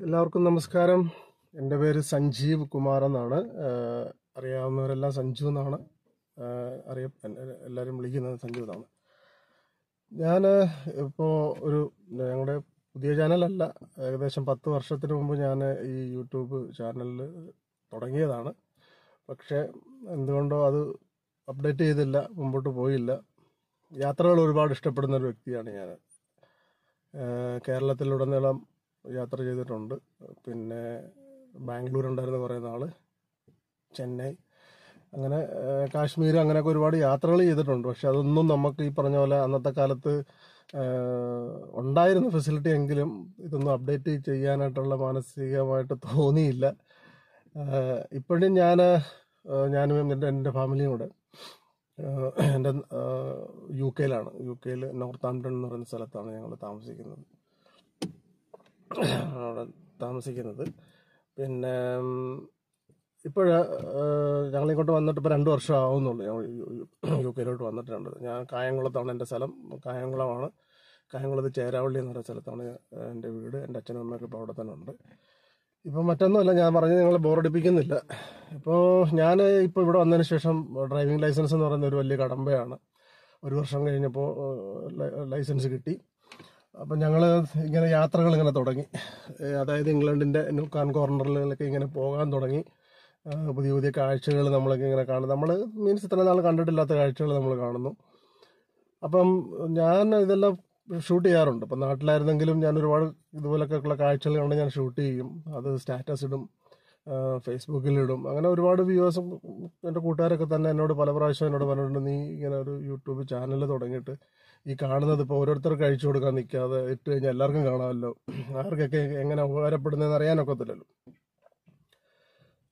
എല്ലാവർക്കും നമസ്കാരം. എൻ്റെ പേര് സഞ്ജീവ് കുമാർ എന്നാണ്. അറിയാവുന്നവരെല്ലാം സഞ്ജു എന്നാണ് എല്ലാവരും വിളിക്കുന്നത്. സഞ്ജു എന്നാണ്. ഞാൻ ഇപ്പോൾ ഞങ്ങളുടെ പുതിയ ചാനലല്ല, ഏകദേശം 10 വർഷത്തിന് മുമ്പ് ഞാൻ ഈ യൂട്യൂബ് ചാനലിൽ തുടങ്ങിയതാണ്. പക്ഷേ എന്തുകൊണ്ടോ അത് അപ്ഡേറ്റ് ചെയ്തില്ല, മുമ്പോട്ട് പോയില്ല. യാത്രകൾ ഒരുപാട് ഇഷ്ടപ്പെടുന്ന ഒരു വ്യക്തിയാണ് ഞാൻ. കേരളത്തിലുടനീളം യാത്ര ചെയ്തിട്ടുണ്ട്. പിന്നെ ബാംഗ്ലൂർ ഉണ്ടായിരുന്ന കുറേ നാൾ, ചെന്നൈ, അങ്ങനെ കാശ്മീർ, അങ്ങനെയൊക്കെ ഒരുപാട് യാത്രകൾ ചെയ്തിട്ടുണ്ട്. പക്ഷെ അതൊന്നും നമുക്ക് ഈ പറഞ്ഞ പോലെ അന്നത്തെ കാലത്ത് ഉണ്ടായിരുന്ന ഫെസിലിറ്റി എങ്കിലും ഇതൊന്നും അപ്ഡേറ്റ് ചെയ്യാനായിട്ടുള്ള മാനസികമായിട്ട് തോന്നിയില്ല. ഇപ്പോഴും ഞാനും എൻ്റെ ഫാമിലിയും കൂടെ എൻ്റെ UK-യിലാണ്. UK-യിൽ നോർത്ത് ആംപ്ടൺ എന്ന് പറയുന്ന സ്ഥലത്താണ് ഞങ്ങൾ താമസിക്കുന്നത്. പിന്നെ ഞങ്ങളിങ്ങോട്ട് വന്നിട്ട് ഇപ്പോൾ 2 വർഷം ആവുന്നുള്ളൂ. ഞങ്ങൾ UK-യിലോട്ട് വന്നിട്ടുണ്ട്. ഞാൻ കായംകുളത്താണ് എൻ്റെ സ്ഥലം. കായംകുളത്ത് ചേരാവള്ളി എന്ന് പറയുന്ന സ്ഥലത്താണ് എൻ്റെ വീട്. എൻ്റെ അച്ഛനും അമ്മയൊക്കെ ഇപ്പോൾ അവിടെ തന്നെ ഉണ്ട്. ഇപ്പം മറ്റൊന്നുമല്ല, ഞാൻ പറഞ്ഞത് നിങ്ങളെ ബോറടിപ്പിക്കുന്നില്ല. ഞാൻ ഇവിടെ വന്നതിന് ശേഷം ഡ്രൈവിംഗ് ലൈസൻസ് എന്ന് പറയുന്ന ഒരു വലിയ കടമ്പയാണ്. 1 വർഷം കഴിഞ്ഞപ്പോൾ ലൈസൻസ് കിട്ടി. അപ്പം ഞങ്ങൾ ഇങ്ങനെ യാത്രകൾ ഇങ്ങനെ തുടങ്ങി. അതായത് ഇംഗ്ലണ്ടിൻ്റെ ന്യൂക്കാൺ കോർണറിലൊക്കെ ഇങ്ങനെ പോകാൻ തുടങ്ങി. പുതിയ പുതിയ കാഴ്ചകൾ നമ്മളൊക്കെ ഇങ്ങനെ കാണും. നമ്മൾ ഇത്ര നാൾ കണ്ടിട്ടില്ലാത്ത കാഴ്ചകൾ നമ്മൾ കാണുന്നു. അപ്പം ഞാൻ ഇതെല്ലാം ഷൂട്ട് ചെയ്യാറുണ്ട്. ഇപ്പം നാട്ടിലായിരുന്നെങ്കിലും ഞാൻ ഒരുപാട് ഇതുപോലൊക്കെയുള്ള കാഴ്ചകൾ കണ്ട് ഞാൻ ഷൂട്ട് ചെയ്യും. അത് സ്റ്റാറ്റസ് ഇടും, ഫേസ്ബുക്കിലിടും. അങ്ങനെ ഒരുപാട് വ്യൂവേഴ്സും എൻ്റെ കൂട്ടുകാരൊക്കെ തന്നെ എന്നോട് പല പ്രാവശ്യം എന്നോട് പറഞ്ഞിട്ടുണ്ട്, നീ ഇങ്ങനെ ഒരു യൂട്യൂബ് ചാനൽ തുടങ്ങിയിട്ട് ഈ കാണുന്നത് ഇപ്പോൾ ഓരോരുത്തർക്ക് അയച്ചു കൊടുക്കാൻ നിൽക്കാതെ ഇട്ട് കഴിഞ്ഞാൽ എല്ലാവർക്കും കാണാമല്ലോ, ആർക്കൊക്കെ എങ്ങനെ ഉപകാരപ്പെടുന്നതെന്ന് അറിയാനൊക്കത്തില്ലല്ലോ.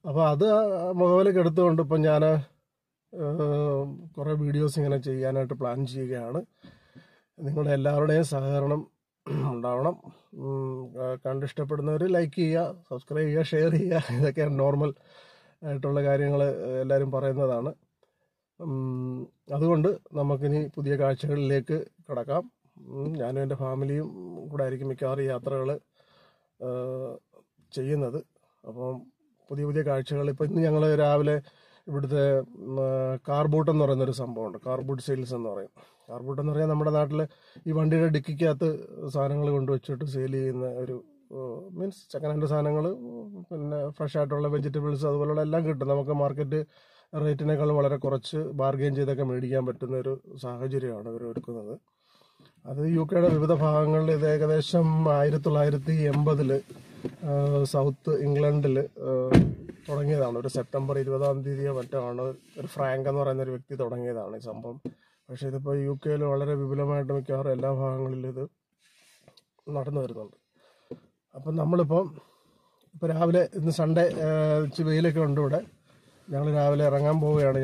അപ്പോൾ അത് മുഖവിലേക്ക് എടുത്തുകൊണ്ട് ഇപ്പം ഞാൻ കുറേ വീഡിയോസ് ഇങ്ങനെ ചെയ്യാനായിട്ട് പ്ലാൻ ചെയ്യുകയാണ്. നിങ്ങളുടെ എല്ലാവരുടെയും സഹകരണം ഉണ്ടാവണം. കണ്ടിഷ്ടപ്പെടുന്നവർ ലൈക്ക് ചെയ്യുക, സബ്സ്ക്രൈബ് ചെയ്യുക, ഷെയർ ചെയ്യുക. ഇതൊക്കെ നോർമൽ ആയിട്ടുള്ള കാര്യങ്ങൾ എല്ലാവരും പറയുന്നതാണ്. അതുകൊണ്ട് നമുക്കിനി പുതിയ കാഴ്ചകളിലേക്ക് കടക്കാം. ഞാനും എൻ്റെ ഫാമിലിയും കൂടെ ആയിരിക്കും മിക്കവാറും യാത്രകൾ ചെയ്യുന്നത്. അപ്പം പുതിയ പുതിയ കാഴ്ചകൾ. ഇപ്പം ഇന്ന് ഞങ്ങൾ രാവിലെ ഇവിടുത്തെ കാർബൂട്ട് എന്ന് പറയുന്നൊരു സംഭവമുണ്ട്. കാർബൂട്ട് സെയിൽസ് എന്ന് പറയും. കാർബൂട്ട് എന്ന് പറഞ്ഞാൽ നമ്മുടെ നാട്ടിൽ ഈ വണ്ടിയുടെ ഡിക്കിക്കകത്ത് സാധനങ്ങൾ കൊണ്ടുവച്ചിട്ട് സെയിൽ ചെയ്യുന്ന ഒരു മീൻസ് സെക്കൻഡ് ഹാൻഡ് സാധനങ്ങൾ, പിന്നെ ഫ്രഷ് ആയിട്ടുള്ള വെജിറ്റബിൾസ് അതുപോലുള്ള എല്ലാം കിട്ടും. നമുക്ക് മാർക്കറ്റ് റേറ്റിനേക്കാൾ വളരെ കുറച്ച് ബാർഗെയിൻ ചെയ്തൊക്കെ മേടിക്കാൻ പറ്റുന്ന ഒരു സാഹചര്യമാണ് ഇവർ ഒരുക്കുന്നത്. അത് UK-യുടെ വിവിധ ഭാഗങ്ങളിൽ ഇത് ഏകദേശം 1980 സൗത്ത് ഇംഗ്ലണ്ടിൽ തുടങ്ങിയതാണ്. ഒരു സെപ്റ്റംബർ 20-ാം തീയതിയോ മറ്റാണ് ഒരു ഫ്രാങ്ക് എന്ന് പറയുന്ന ഒരു വ്യക്തി തുടങ്ങിയതാണ് ഈ സംഭവം. പക്ഷേ ഇതിപ്പോൾ UK-യിൽ വളരെ വിപുലമായിട്ട് മിക്കവാറും എല്ലാ ഭാഗങ്ങളിലും ഇത് നടന്നു വരുന്നുണ്ട്. അപ്പം നമ്മളിപ്പോൾ രാവിലെ ഇന്ന് സൺഡേ വെയിലൊക്കെ ഉണ്ട് ഇവിടെ. ഞങ്ങൾ രാവിലെ ഇറങ്ങാൻ പോവുകയാണ്.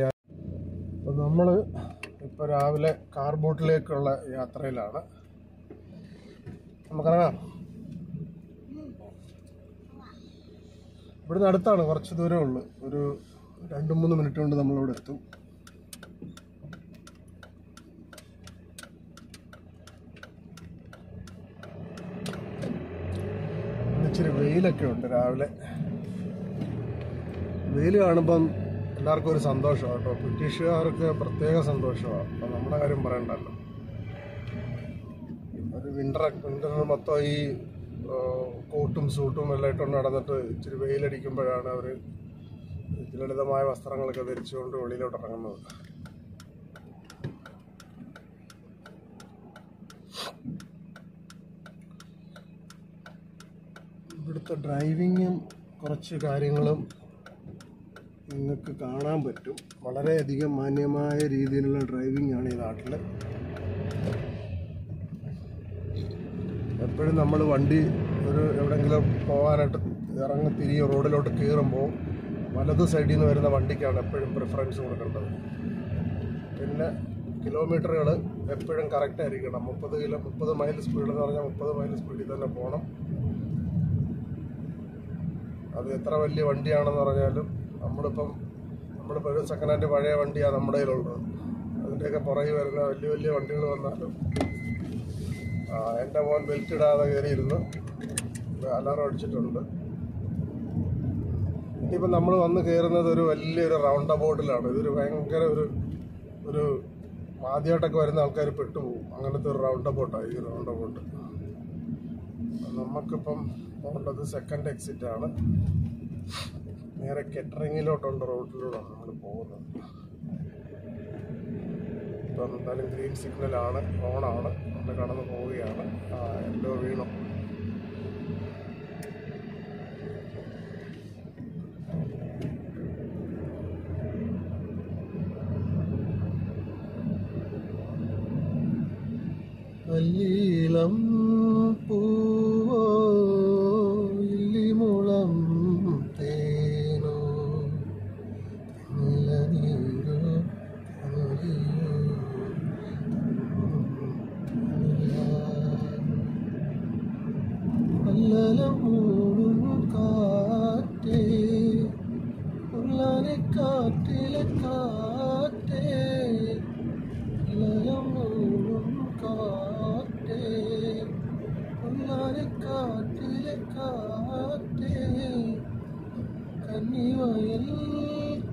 അപ്പം നമ്മൾ ഇപ്പോൾ രാവിലെ കാർബൂട്ടിലേക്കുള്ള യാത്രയിലാണ്. നമുക്കിറങ്ങാം. ഇവിടുന്ന് അടുത്താണ്, കുറച്ച് ദൂരമേ ഉള്ളൂ. ഒരു 2-3 മിനിറ്റ് കൊണ്ട് നമ്മളിവിടെ എത്തും. ഇച്ചിരി വെയിലൊക്കെ ഉണ്ട് രാവിലെ. വെയിൽ കാണുമ്പം എല്ലാവർക്കും ഒരു സന്തോഷമാണ് കേട്ടോ. ബ്രിട്ടീഷുകാർക്ക് പ്രത്യേക സന്തോഷമാണ്. അപ്പം നമ്മുടെ കാര്യം പറയണ്ടല്ലോ. ഒരു വിൻ്റർ മൊത്തം ഈ കോട്ടും സൂട്ടും എല്ലാം ഇട്ടുകൊണ്ട് നടന്നിട്ട് ഇച്ചിരി വെയിലടിക്കുമ്പോഴാണ് അവർ ലളിതമായ വസ്ത്രങ്ങളൊക്കെ ധരിച്ചുകൊണ്ട് വെളിയിലോട്ട് ഇറങ്ങുന്നത്. ഇവിടുത്തെ ഡ്രൈവിങ്ങും കുറച്ച് കാര്യങ്ങളും നിങ്ങൾക്ക് കാണാൻ പറ്റും. വളരെയധികം മാന്യമായ രീതിയിലുള്ള ഡ്രൈവിംഗ് ആണ് ഈ നാട്ടിൽ. എപ്പോഴും നമ്മൾ വണ്ടി എവിടെയെങ്കിലും പോകാനായിട്ട് തിരികെ റോഡിലോട്ട് കയറുമ്പോൾ വലത് സൈഡിൽ നിന്ന് വരുന്ന വണ്ടിക്കാണ് എപ്പോഴും പ്രിഫറൻസ് കൊടുക്കേണ്ടത്. പിന്നെ കിലോമീറ്ററുകൾ എപ്പോഴും കറക്റ്റ് ആയിരിക്കണം. 30 മൈൽ സ്പീഡ് എന്ന് പറഞ്ഞാൽ 30 മൈൽ സ്പീഡിൽ തന്നെ പോകണം. അത് എത്ര വലിയ വണ്ടിയാണെന്ന് പറഞ്ഞാലും നമ്മളിപ്പോൾ ഒരു സെക്കൻഡ് ഹാൻഡ് പഴയ വണ്ടിയാണ് നമ്മുടെ കയ്യിലുള്ളത്. അതിൻ്റെയൊക്കെ പുറകെ വരുന്ന വലിയ വലിയ വണ്ടികൾ വന്നാലും എൻ്റെ മോൻ ബെൽറ്റ് ഇടാതെ കയറിയിരുന്നു. അലാറം അടിച്ചിട്ടുണ്ട്. ഇനിയിപ്പോൾ നമ്മൾ വന്ന് കയറുന്നത് ഒരു വലിയൊരു റൗണ്ട് അബൌട്ടിലാണ്. ഇതൊരു ഭയങ്കര ഒരു ആദ്യമായിട്ടൊക്കെ വരുന്ന ആൾക്കാർ പെട്ടുപോകും. അങ്ങനത്തെ ഒരു റൗണ്ട് അബൌട്ടാണ് ഈ റൗണ്ട് അബൌട്ട്. നമുക്കിപ്പം പോകേണ്ടത് സെക്കൻഡ് എക്സിറ്റ് ആണ്. നേരെ കെറ്ററിങ്ങിലോട്ടുള്ള റോഡിലൂടെയാണ് നമ്മൾ പോകുന്നത്. ഇപ്പം എന്തായാലും ഗ്രീൻ സിഗ്നലാണ്, ഓണാണ്. നമ്മൾ കടന്ന് പോവുകയാണ്. യെല്ലോ വീണു. അല്ലീളം പൂവോ ഇല്ലിമുളം തേനോ നീലനീരോ അല്ലലം മൂടും കാറ്റേ ഉള്ളാനെ കാറ്റിലെ കാറ്റേ അല്ലലം മൂടും കാറ്റേ ഉള്ളാനെ കാറ്റിലെ കാറ്റേ കന്നിവയൽ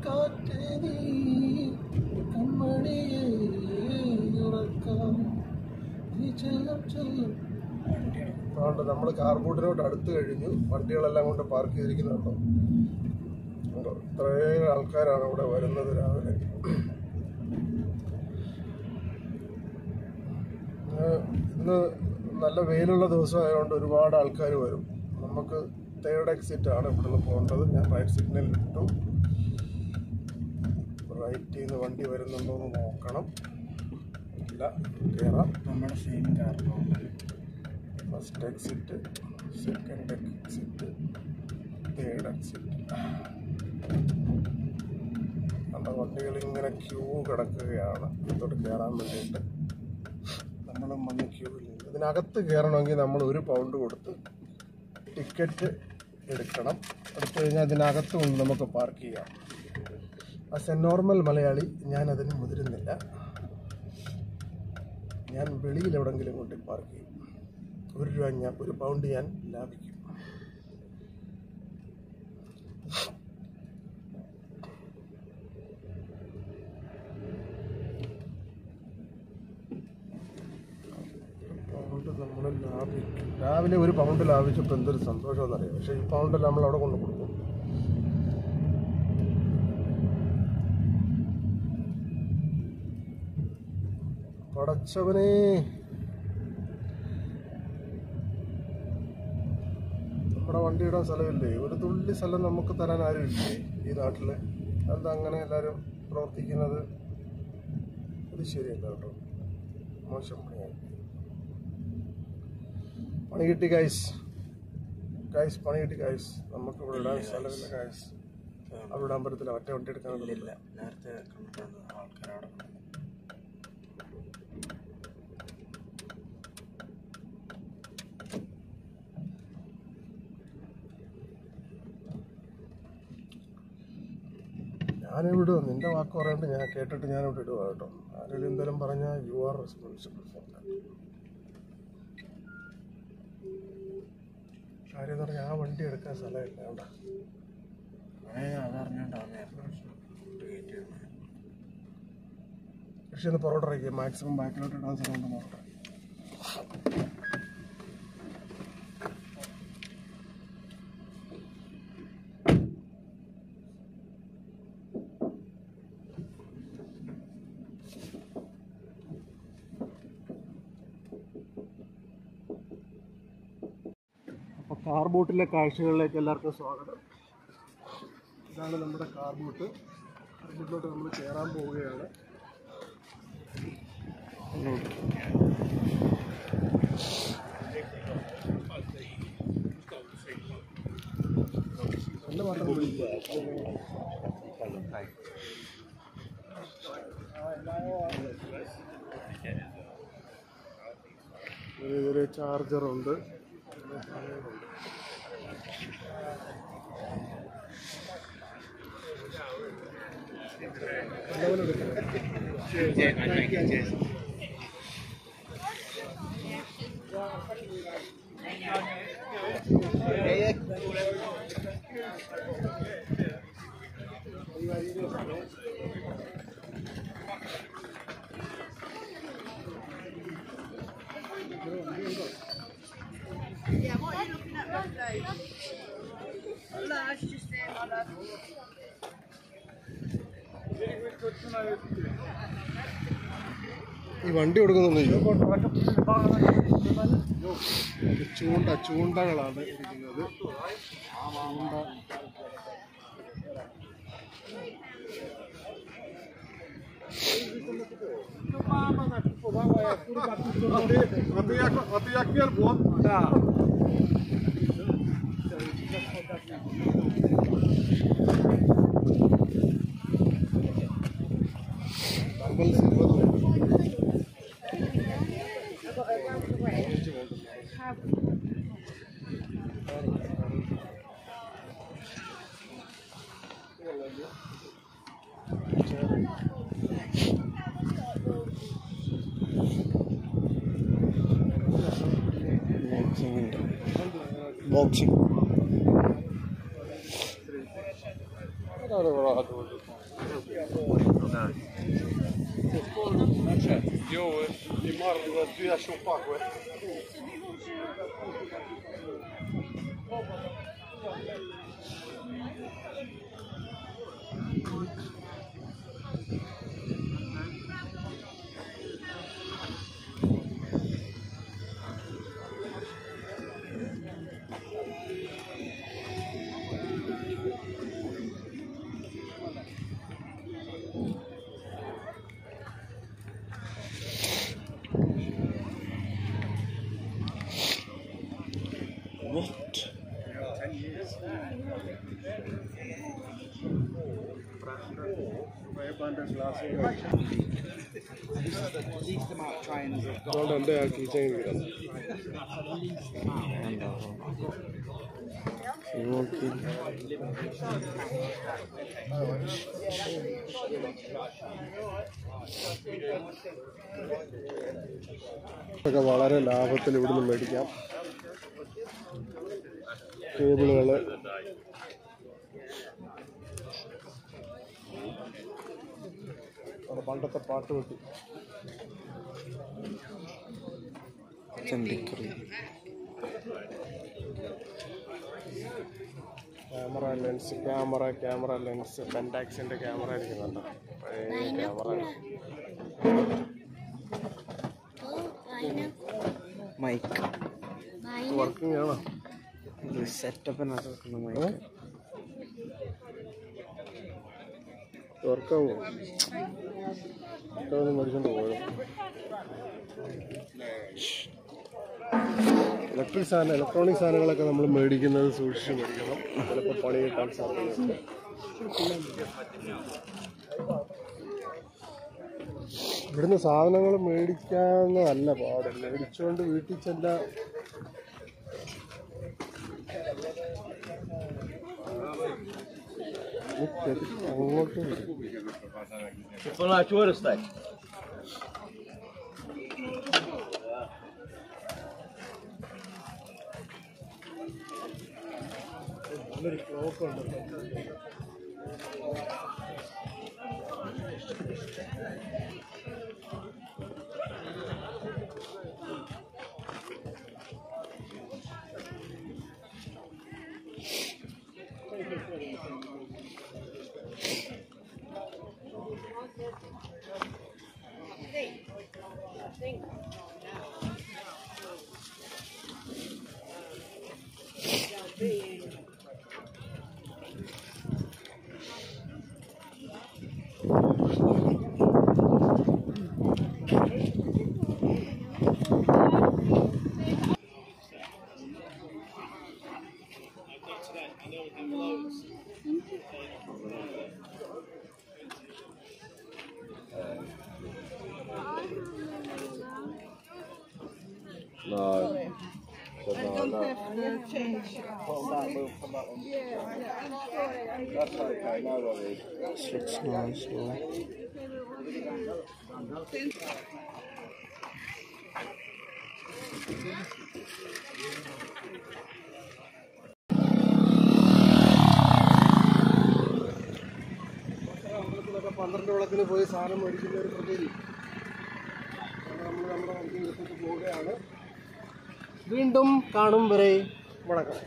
കാറ്റേ നീ കൺമണിയെ ഉറക്കാം നീ ചെല്ലം ചെല്ലം. അതുകൊണ്ട് നമ്മൾ കാർബോർഡിനോട് അടുത്ത് കഴിഞ്ഞു. വണ്ടികളെല്ലാം കൊണ്ട് പാർക്ക് ചെയ്തിരിക്കുന്നുണ്ടോ? ഇത്രയും ആൾക്കാരാണ് ഇവിടെ വരുന്നത് രാവിലെ. ഇന്ന് നല്ല വെയിലുള്ള ദിവസമായതുകൊണ്ട് ഒരുപാട് ആൾക്കാർ വരും. നമുക്ക് തേർഡ് എക്സിറ്റ് ആണ് ഇവിടുന്ന് പോകേണ്ടത്. ഞാൻ റൈറ്റ് സിഗ്നൽ ഇട്ടു. റൈറ്റിൽ നിന്ന് വണ്ടി വരുന്നുണ്ടോ എന്ന് നോക്കണം. ഇല്ല, കയറാം. നമ്മുടെ same car. First exit, second exit, third exit. നമ്മുടെ വണ്ടികൾ ഇങ്ങനെ ക്യൂ കിടക്കുകയാണ് ഇതോട്ട് കയറാൻ വേണ്ടിയിട്ട്. നമ്മളും വന്ന് ക്യൂവിൽ നിന്ന് ഇതിനകത്ത് കയറണമെങ്കിൽ നമ്മൾ £1 കൊടുത്ത് ടിക്കറ്റ് എടുക്കണം. എടുത്തു കഴിഞ്ഞാൽ ഇതിനകത്ത് കൊണ്ട് നമുക്ക് പാർക്ക് ചെയ്യാം. ആസ് എ നോർമൽ മലയാളി ഞാനതിന് മുതിരുന്നില്ല. ഞാൻ വെളിയിൽ എവിടെയെങ്കിലും കൊണ്ട് പാർക്ക് ചെയ്യും. £1 ഞാൻ ലാഭിക്കും. നമ്മൾ ലാഭിക്കും. രാവിലെ £1 ലാഭിച്ചപ്പോൾ എന്തൊരു സന്തോഷമെന്നറിയാം. പക്ഷെ ഈ £1 നമ്മൾ അവിടെ കൊണ്ട് കൊടുക്കും. പടച്ചവനെ, നമ്മുടെ വണ്ടി ഇടാൻ സ്ഥലമില്ലേ? ഒരു തുള്ളി സ്ഥലം നമുക്ക് തരാൻ ആരും ഇല്ലേ ഈ നാട്ടിൽ? എന്താ അങ്ങനെ എല്ലാവരും പ്രവർത്തിക്കുന്നത്? ഇത് ശരിയല്ല കേട്ടോ, മോശം പണിയായി. പണി കിട്ടി ഗൈസ്, പണി കിട്ടി ഗൈസ്. നമുക്ക് ഇവിടെ ഇടാൻ സ്ഥലമില്ല ഗൈസ്. അവിടെ ഇടാൻ പറ്റത്തില്ല. ഒറ്റ വണ്ടി എടുക്കാനില്ല. നേരത്തെ കണ്ടിട്ടുണ്ട് ആൾക്കാരവിടെ. ഞാനിവിടുക. നിന്റെ വാക്ക് പറയാണ്ട് ഞാൻ കേട്ടിട്ട് ഞാനിവിടെ ഇടുക കേട്ടോ. ആരെങ്കിലും എന്തെങ്കിലും പറഞ്ഞാൽ you are responsible for that. കാര്യം എന്ന് പറഞ്ഞാൽ ആ വണ്ടി എടുക്കാൻ സ്ഥലമില്ല അവിടെ. പക്ഷെ ഒന്ന് പുറകോട്ട് ഇറക്കിയ മാക്സിമം ബാക്കിലോട്ട് ഇടാൻ സ്ഥലമുണ്ട് നോക്കട്ടെ. അപ്പോൾ കാർ ബോട്ടിലെ കാഴ്ചകളിലേക്ക് എല്ലാവർക്കും സ്വാഗതം. ഇതാണ് നമ്മുടെ കാർ ബോട്ട്. കാർ ബോട്ടിലോട്ട് നമ്മൾ കയറാൻ പോവുകയാണ്. നല്ല മാത്രം ഇതിൽ ചാർജറുണ്ട്. ഈ വണ്ടി കൊടുക്കുന്നില്ല. ചൂണ്ടകളാണ് ഇരിക്കുന്നത്. Boxing. Jo, i morgon var det jag shoppar på. What? വളരെ ലാഭത്തിൽ ഇവിടുന്ന് മേടിക്കാം. കേബിളുകൾ, പണ്ടത്തെ പാട്ട് വെട്ടി, ക്യാമറ ലെൻസ് പെൻടാക്സിന്റെ ക്യാമറ ഇരിക്കുന്നുണ്ട്. പഴയ ക്യാമറ. മൈക്ക് വർക്കിംഗ് ആണോ? സെറ്റപ്പിനകത്ത് വർക്കാവോ? മേടിച്ചോണ്ട് പോയോ? ഇലക്ട്രോണിക് സാധനങ്ങളൊക്കെ നമ്മൾ മേടിക്കുന്നത് സൂക്ഷിച്ച് മേടിക്കണം. ചിലപ്പോൾ പണി കിട്ടാൻ സാധ്യതയുണ്ട്. ഇവിടുന്ന് സാധനങ്ങൾ മേടിക്കാവുന്നതല്ല പാട്. മേടിച്ചുകൊണ്ട് വീട്ടിൽ ചെല്ലാൻ അങ്ങോട്ട് നല്ലൊരു ക്ലോക്ക് ഉണ്ട്. No. I don't have the change. That's okay, no worries. 6 12 വിളക്കിന് പോയി സാധനം മേടിക്കുന്ന ഒരു പ്രതീതി. നമ്മൾ നമ്മുടെ വണ്ടി എടുത്തിട്ട് പോവുകയാണ്. വീണ്ടും കാണും വരെ വണക്കം.